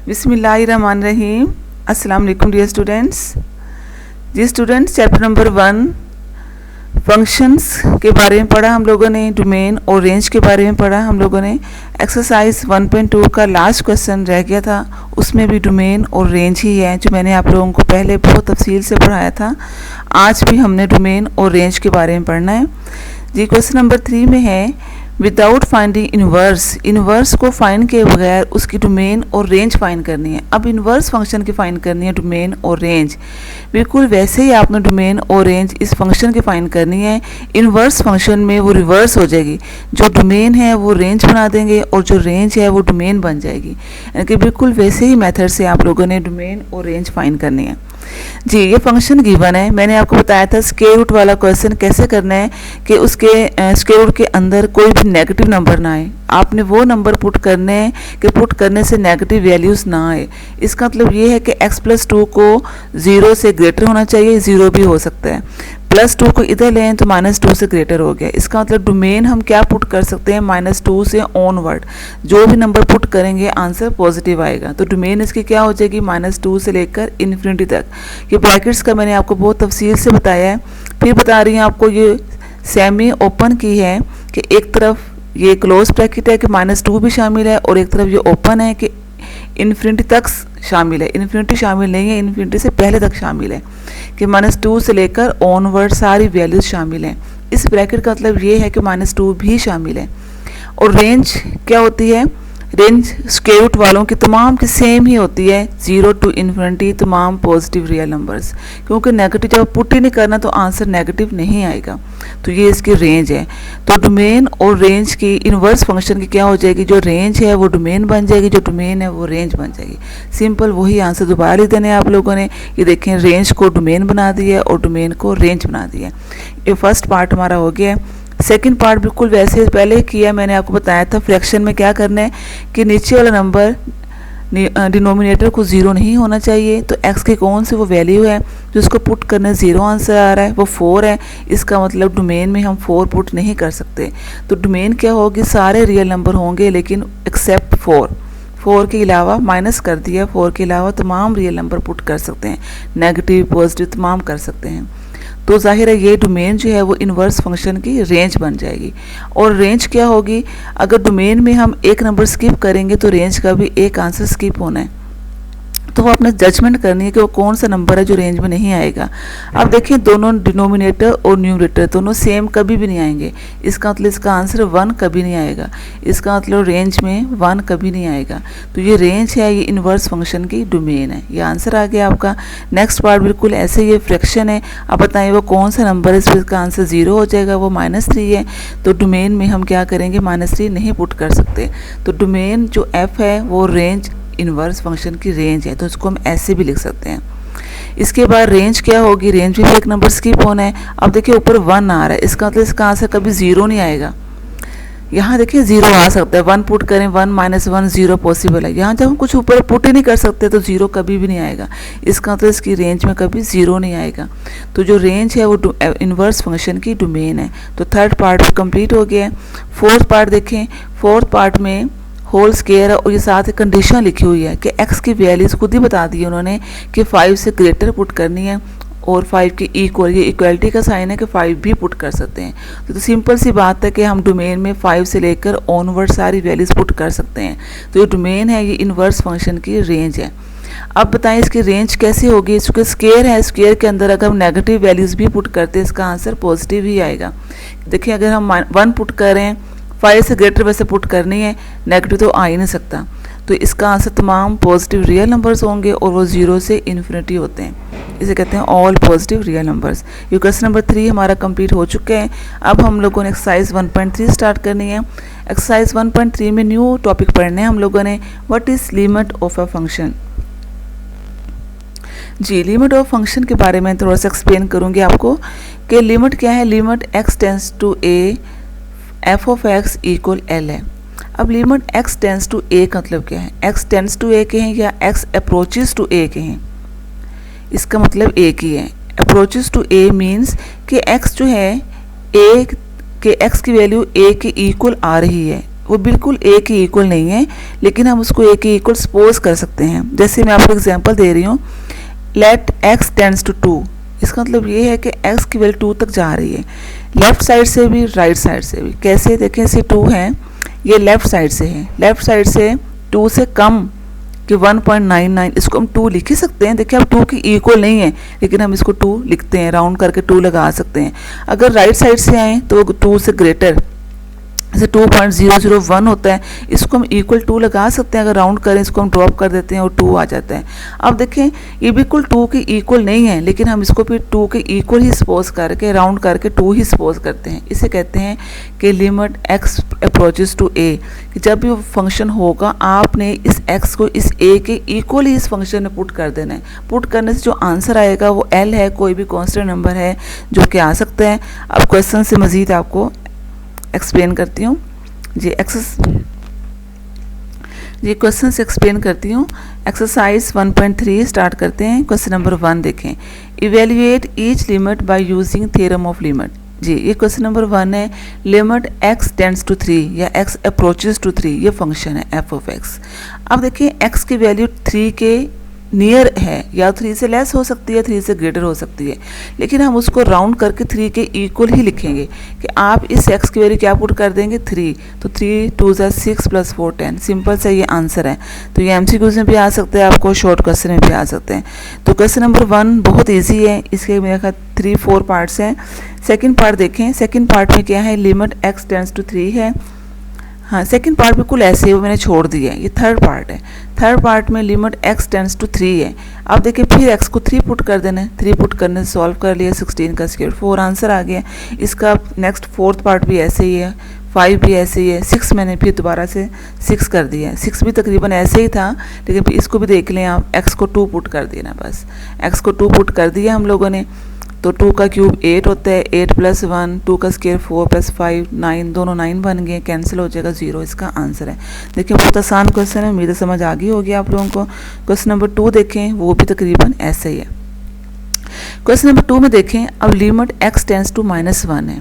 बिस्मिल्लाहिर्रहमानिर्रहीम। अस्सलाम वालेकुम डियर स्टूडेंट्स। जी स्टूडेंट्स, चैप्टर नंबर 1 फंक्शंस के बारे में पढ़ा हम लोगों ने, डोमेन और रेंज के बारे में पढ़ा हम लोगों ने। एक्सरसाइज 1.2 का लास्ट क्वेश्चन रह गया था, उसमें भी डोमेन और रेंज ही है जो मैंने आप लोगों को पहले बहुत तफसील से पढ़ाया था। आज भी हमने डोमेन और रेंज के बारे में पढ़ना है। जी क्वेश्चन नंबर 3 में है, विदाउट फाइंडिंग इन्वर्स, इन्वर्स को फाइंड के बगैर उसकी डोमेन और रेंज फाइंड करनी है। अब इन्वर्स फंक्शन की फाइंड करनी है डोमेन और रेंज, बिल्कुल वैसे ही आपने डोमेन और रेंज इस फंक्शन की फाइंड करनी है। इन्वर्स फंक्शन में वो रिवर्स हो जाएगी, जो डोमेन है वो रेंज बना देंगे और जो रेंज है वो डोमेन बन जाएगी। यानी कि बिल्कुल वैसे ही मेथड से आप लोगों ने डोमेन और रेंज फाइंड करनी है। जी ये फंक्शन गिवन है, मैंने आपको बताया था स्क्वायर रूट वाला क्वेश्चन कैसे करना है कि उसके स्क्वायर रूट के अंदर कोई भी नेगेटिव नंबर ना आए। आपने वो नंबर पुट करने हैं कि पुट करने से नेगेटिव वैल्यूज़ ना आए। इसका मतलब ये है कि x+2 को 0 से ग्रेटर होना चाहिए, 0 भी हो सकता है। +2 को इधर लें तो -2 से ग्रेटर हो गया। इसका मतलब डोमेन हम क्या पुट कर सकते हैं, -2 से ऑनवर्ड जो भी नंबर पुट करेंगे आंसर पॉजिटिव आएगा। तो डोमेन इसकी क्या हो जाएगी, -2 से लेकर इन्फिनिटी तक। ये ब्रैकेट्स का मैंने आपको बहुत तफसील से बताया है। फिर बता रही हूँ आपको, ये सेमी ओपन की है कि एक तरफ ये क्लोज ब्रैकेट है कि -2 भी शामिल है और एक तरफ ये ओपन है कि इन्फिनिटी तक शामिल है। इन्फिनिटी शामिल नहीं है, इन्फिनिटी से पहले तक शामिल है कि -2 से लेकर ऑनवर्ड सारी वैल्यूज शामिल हैं। इस ब्रैकेट का मतलब ये है कि -2 भी शामिल है। और रेंज क्या होती है, रेंज स्क्वायर रूट वालों की तमाम की सेम ही होती है, 0 to इन्फिनिटी तमाम पॉजिटिव रियल नंबर्स, क्योंकि नेगेटिव जब पुट ही नहीं करना तो आंसर नेगेटिव नहीं आएगा। तो ये इसकी रेंज है। तो डोमेन और रेंज की इन्वर्स फंक्शन की क्या हो जाएगी, जो रेंज है वो डोमेन बन जाएगी, जो डोमेन है वो रेंज बन जाएगी। सिंपल वही आंसर दोबारा लिख देने आप लोगों ने। ये देखें, रेंज को डोमेन बना दिया और डोमेन को रेंज बना दिया। ये फर्स्ट पार्ट हमारा हो गया है। सेकंड पार्ट बिल्कुल वैसे पहले किया, मैंने आपको बताया था फ्रैक्शन में क्या करना है कि नीचे वाला नंबर डिनोमिनेटर को 0 नहीं होना चाहिए। तो x की कौन सी वो वैल्यू है जो उसको पुट करने 0 आंसर आ रहा है, वो 4 है। इसका मतलब डोमेन में हम 4 पुट नहीं कर सकते। तो डोमेन क्या होगी, सारे रियल नंबर होंगे लेकिन एक्सेप्ट 4 के अलावा माइनस कर दिया, 4 के अलावा तमाम रियल नंबर पुट कर सकते हैं, नेगेटिव पॉजिटिव तमाम कर सकते हैं। तो जाहिर है ये डोमेन जो है वो इन्वर्स फंक्शन की रेंज बन जाएगी। और रेंज क्या होगी, अगर डोमेन में हम एक नंबर स्किप करेंगे तो रेंज का भी एक आंसर स्किप होना है। तो वो अपने जजमेंट करनी है कि वो कौन सा नंबर है जो रेंज में नहीं आएगा। अब देखिए, दोनों डिनोमिनेटर और न्यूमरेटर दोनों सेम कभी भी नहीं आएंगे। इसका मतलब इसका आंसर 1 कभी नहीं आएगा। इसका मतलब रेंज में 1 कभी नहीं आएगा। तो ये रेंज है, ये इन्वर्स फंक्शन की डोमेन है। ये आंसर आ गया आपका। नेक्स्ट पार्ट बिल्कुल ऐसे, ये फ्रैक्शन है। अब बताइए वो कौन सा नंबर है, इसका आंसर 0 हो जाएगा, वो -3 है। तो डोमेन में हम क्या करेंगे, -3 नहीं पुट कर सकते। तो डोमेन जो f है वो रेंज इन्वर्स फंक्शन की रेंज है, तो इसको हम ऐसे भी लिख सकते हैं। इसके बाद रेंज क्या होगी, रेंज में भी एक नंबर स्किप होना है। अब देखिए ऊपर 1 आ रहा है, इसका मतलब इसका आंसर कभी 0 नहीं आएगा। यहाँ देखिए 0 आ सकता है, 1 पुट करें, 1 - 1 0 पॉसिबल है। यहाँ जब हम कुछ ऊपर पुट ही नहीं कर सकते तो 0 कभी भी नहीं आएगा। इसका मतलब इसकी रेंज में कभी 0 नहीं आएगा। तो जो रेंज है वो इन्वर्स फंक्शन की डोमेन है। तो थर्ड पार्ट कंप्लीट हो गया है। फोर्थ पार्ट देखें, फोर्थ पार्ट में होल स्क्वायर है और ये साथ ही कंडीशन लिखी हुई है कि x की वैल्यूज खुद ही बता दी उन्होंने कि 5 से ग्रेटर पुट करनी है और 5 के इक्वल, ये इक्वलिटी का साइन है कि 5 भी पुट कर सकते हैं। तो सिंपल सी बात है कि हम डोमेन में 5 से लेकर ऑनवर्ड सारी वैल्यूज पुट कर सकते हैं। तो ये डोमेन है, ये इन्वर्स फंक्शन की रेंज है। अब बताएं इसकी रेंज कैसी होगी, इसके स्क्वायर है, स्क्वायर के अंदर अगर हम नेगेटिव वैल्यूज भी पुट करते हैं इसका आंसर पॉजिटिव ही आएगा। देखिए अगर हम 1 पुट कर रहे हैं, 5 से ग्रेटर वैसे पुट करनी है, नेगेटिव तो आ ही नहीं सकता। तो इसका आंसर तमाम पॉजिटिव रियल नंबर्स होंगे और वो 0 से इन्फिनिटी होते हैं। इसे कहते हैं ऑल पॉजिटिव रियल नंबर्स। ये क्वेश्चन नंबर 3 हमारा कंप्लीट हो चुका है। अब हम लोगों ने एक्सरसाइज 1.3 स्टार्ट करनी है। एक्सरसाइज 1.3 में न्यू टॉपिक पढ़ने हैं हम लोगों ने, what is limit of a function. जी लिमिट ऑफ फंक्शन के बारे में थोड़ा सा एक्सप्लेन करूँगी आपको कि लिमिट क्या है। Limit x tends to a f of x equal l है। अब limit x tends to a का मतलब क्या है, x टेंस टू a के हैं या x अप्रोचेस टू a के हैं, इसका मतलब एक ही है। अप्रोचेस टू a मीन्स कि x जो है a के x की वैल्यू a के इक्वल आ रही है, वो बिल्कुल ए के इक्वल नहीं है, लेकिन हम उसको ए के इक्वल सपोज कर सकते हैं। जैसे मैं आपको एग्जांपल दे रही हूँ, लेट x टेंड्स टू 2, इसका मतलब ये है कि x की वैल्यू 2 तक जा रही है, लेफ्ट साइड से भी राइट साइड से भी। कैसे देखें, इसे 2 है, ये लेफ्ट साइड से है, लेफ्ट साइड से 2 से कम कि 1.99, इसको हम 2 लिख ही सकते हैं। देखिए अब 2 की इक्वल नहीं है, लेकिन हम इसको 2 लिखते हैं, राउंड करके 2 लगा सकते हैं। अगर राइट साइड से आए तो 2 से ग्रेटर, जैसे 2.001 होता है, इसको हम इक्वल 2 लगा सकते हैं। अगर राउंड करें इसको हम ड्रॉप कर देते हैं और 2 आ जाता है। अब देखें ये बिल्कुल 2 के इक्वल नहीं है, लेकिन हम इसको फिर 2 के इक्वल ही सपोज करके राउंड करके 2 ही सपोज करते हैं। इसे कहते हैं कि limit x approaches to a, कि जब भी वो फंक्शन होगा आपने इस x को इस a के इक्वल ही इस फंक्शन में पुट कर देना है। पुट करने से जो आंसर आएगा वो l है, कोई भी कॉन्स्टेंट नंबर है जो कि आ सकता है। अब क्वेश्चन से मज़ीद आपको एक्सप्लेन करती हूँ जी। क्वेश्चन से एक्सप्लेन करती हूँ। एक्सरसाइज 1.3 स्टार्ट करते हैं। क्वेश्चन नंबर 1 देखें, evaluate each limit by using theorem of limit. जी ये क्वेश्चन नंबर 1 है। लिमिट x टेंड्स टू 3 या x अप्रोचेस टू 3, ये फंक्शन है f ऑफ x। अब देखिए x की वैल्यू 3 के नियर है, या 3 से लेस हो सकती है, 3 से ग्रेटर हो सकती है, लेकिन हम उसको राउंड करके 3 के इक्वल ही लिखेंगे कि आप इस x की वैल्यू क्या पुट कर देंगे 3, तो 3 2 6 + 4 10। सिंपल सा ये आंसर है। तो ये MCQs में भी आ सकते हैं, आपको शॉर्ट क्वेश्चन में भी आ सकते हैं। तो क्वेश्चन नंबर 1 बहुत ईजी है, इसके मेरे ख्याल 3-4 पार्ट्स हैं। सेकेंड पार्ट देखें, सेकेंड पार्ट में क्या है, लिमिट x टेंड्स टू 3 है। हाँ सेकंड पार्ट बिल्कुल ऐसे ही वो मैंने छोड़ दिया है। ये थर्ड पार्ट है। थर्ड पार्ट में लिमिट x टेंड्स टू 3 है। अब देखिए फिर x को 3 पुट कर देना है, 3 पुट करने से सॉल्व कर लिया, 16 का स्क्वायर 4 आंसर आ गया। इसका नेक्स्ट फोर्थ पार्ट भी ऐसे ही है, 5 भी ऐसे ही है, 6 मैंने फिर दोबारा से 6 कर दिया है, 6 भी तकरीबन ऐसे ही था, लेकिन फिर इसको भी देख लें आप, x को 2 पुट कर देना, बस x को 2 पुट कर दिया हम लोगों ने। तो 2 का क्यूब 8 होता है, 8 + 1, 2 का स्क्वायर 4 + 5 9, दोनों 9 बन गए, कैंसिल हो जाएगा 0, इसका आंसर है। देखिए बहुत आसान क्वेश्चन है, उम्मीद समझ आ गई होगी आप लोगों को। क्वेश्चन नंबर 2 देखें, वो भी तकरीबन ऐसे ही है। क्वेश्चन नंबर 2 में देखें, अब लिमिट x टेंड्स टू -1 है,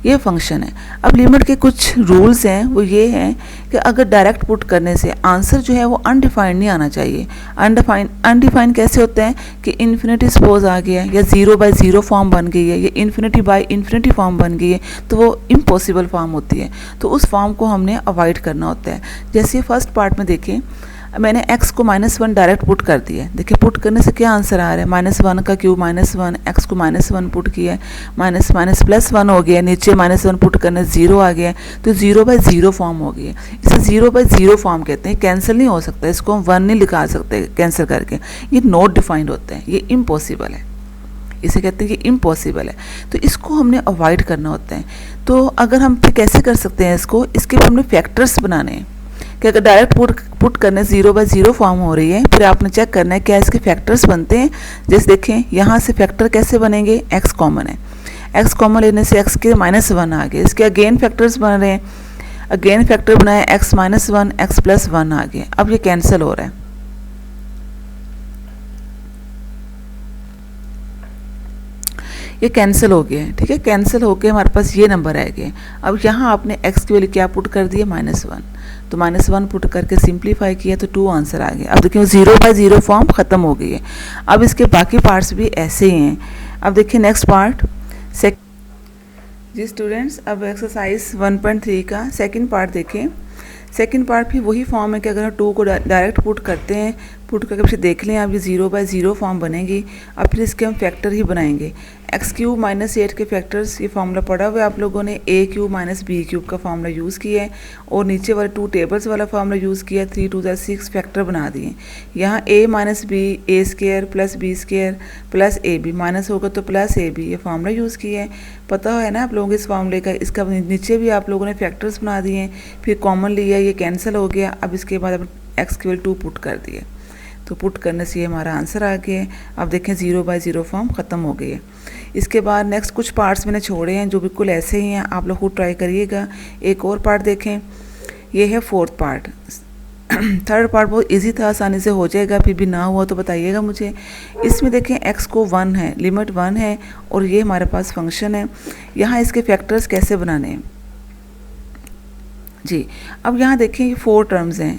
ये फंक्शन है। अब लिमिट के कुछ रूल्स हैं, वो ये हैं कि अगर डायरेक्ट पुट करने से आंसर जो है वो अनडिफाइंड नहीं आना चाहिए। अनडिफाइंड कैसे होता है कि इन्फिनिटी सपोज आ गया है, या 0/0 फॉर्म बन गई है, या इन्फिनिटी फॉर्म बन गई है, तो वो इम्पॉसिबल फॉर्म होती है। तो उस फॉर्म को हमने अवॉइड करना होता है। जैसे फर्स्ट पार्ट में देखें, मैंने x को -1 डायरेक्ट पुट कर दिया है। देखिए पुट करने से क्या आंसर आ रहा है, -1 का क्यूब -1, x को -1 पुट किया है, माइनस +1 हो गया, नीचे -1 पुट करने 0 आ गया, तो 0/0 फॉर्म हो गया। इसे 0/0 फॉर्म कहते हैं, कैंसिल नहीं हो सकता, इसको हम 1 नहीं लिखा सकते कैंसिल करके, ये नॉट डिफाइंड होता है, ये इम्पॉसिबल है, इसे कहते हैं कि इम्पॉसिबल है। तो इसको हमने अवॉइड करना होता है। तो अगर हम फिर कैसे कर सकते हैं इसको, इसके हमने फैक्टर्स बनाने हैं कि अगर डायरेक्ट पुट करने 0/0 फॉर्म हो रही है, फिर आपने चेक करना है क्या इसके फैक्टर्स बनते हैं। जैसे देखें यहाँ से फैक्टर कैसे बनेंगे, x कॉमन है, x कॉमन लेने से x के -1 आ गए, इसके अगेन फैक्टर्स बन रहे हैं, अगेन फैक्टर बनाए x -1, x + 1 आ गए। अब ये कैंसिल हो रहा है, ये कैंसिल हो गया है, ठीक है, कैंसिल होके हमारे पास ये नंबर आ गए। अब यहाँ आपने x की वैल्यू क्या पुट कर दी है, -1, तो -1 पुट करके सिंप्लीफाई किया तो 2 आंसर आ गया। अब देखिए 0/0 फॉर्म ख़त्म हो गई है। अब इसके बाकी पार्ट्स भी ऐसे ही हैं। अब देखिए नेक्स्ट पार्ट जी स्टूडेंट्स, अब एक्सरसाइज 1.3 का सेकंड पार्ट देखें। सेकंड पार्ट भी वही फॉर्म है कि अगर हम 2 को डायरेक्ट पुट करते हैं, पुट करके फिर देख लें आप, ये 0/0 फॉर्म बनेगी। अब फिर इसके हम फैक्टर ही बनाएंगे। x³ - 8 के फैक्टर्स, ये फार्मूला पढ़ा हुआ है आप लोगों ने, a³ - b³ का फार्मूला यूज़ किया है, और नीचे वाले 2 टेबल्स वाला फार्मूला यूज़ किया है, 3 × 2 = 6 फैक्टर बना दिए। यहाँ a - b a² + b² + ab, minus होगा तो +ab, ये फार्मूला यूज़ किया है, पता है ना आप लोगों को इस फार्मूले का। इसका नीचे भी आप लोगों ने फैक्टर्स बना दिए हैं, फिर कॉमन लिया, ये कैंसिल हो गया। अब इसके बाद अब x की वैल्यू 2 पुट कर दिए, तो पुट करने से ये हमारा आंसर आ गया है। अब देखें 0/0 फॉर्म ख़त्म हो गई है। इसके बाद नेक्स्ट कुछ पार्ट्स मैंने छोड़े हैं जो बिल्कुल ऐसे ही हैं, आप लोग खुद ट्राई करिएगा। एक और पार्ट देखें, ये है फोर्थ पार्ट। थर्ड पार्ट बहुत इजी था, आसानी से हो जाएगा, फिर भी ना हुआ तो बताइएगा मुझे। इसमें देखें x को 1 है, लिमिट 1 है, और ये हमारे पास फंक्शन है। यहाँ इसके फैक्टर्स कैसे बनाने हैं जी। अब यहाँ देखें ये 4 टर्म्स हैं,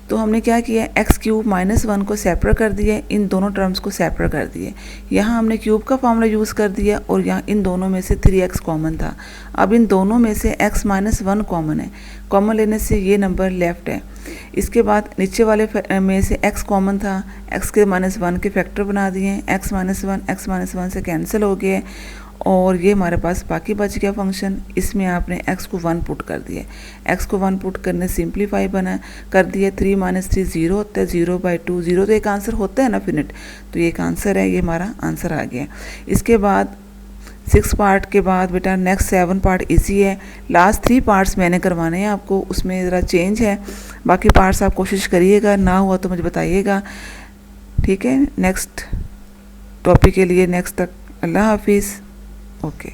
तो हमने क्या किया, एक्स क्यूब माइनस 1 को सेपरेट कर दिया, इन दोनों टर्म्स को सेपरेट कर दिए। यहाँ हमने क्यूब का फॉर्मूला यूज़ कर दिया और यहाँ इन दोनों में से 3x कॉमन था। अब इन दोनों में से x माइनस 1 कॉमन है, कॉमन लेने से ये नंबर लेफ्ट है। इसके बाद नीचे वाले में से x कॉमन था, x के माइनस 1 के फैक्टर बना दिए, x माइनस 1 से कैंसिल हो गए और ये हमारे पास बाकी बच गया फंक्शन। इसमें आपने x को 1 पुट कर दिया, x को 1 पुट करने सिंप्लीफाई बना कर दिया। 3 माइनस 3 0 होता है, 0/2, 0 तो एक आंसर होता है ना फिनिट, तो ये एक आंसर है, ये हमारा आंसर आ गया। इसके बाद 6 पार्ट के बाद बेटा नेक्स्ट 7 पार्ट इजी है। लास्ट 3 पार्ट्स मैंने करवाने हैं आपको, उसमें ज़रा चेंज है। बाकी पार्ट्स आप कोशिश करिएगा, ना हुआ तो मुझे बताइएगा, ठीक है। नेक्स्ट टॉपिक के लिए नेक्स्ट तक अल्लाह हाफिज़। ओके।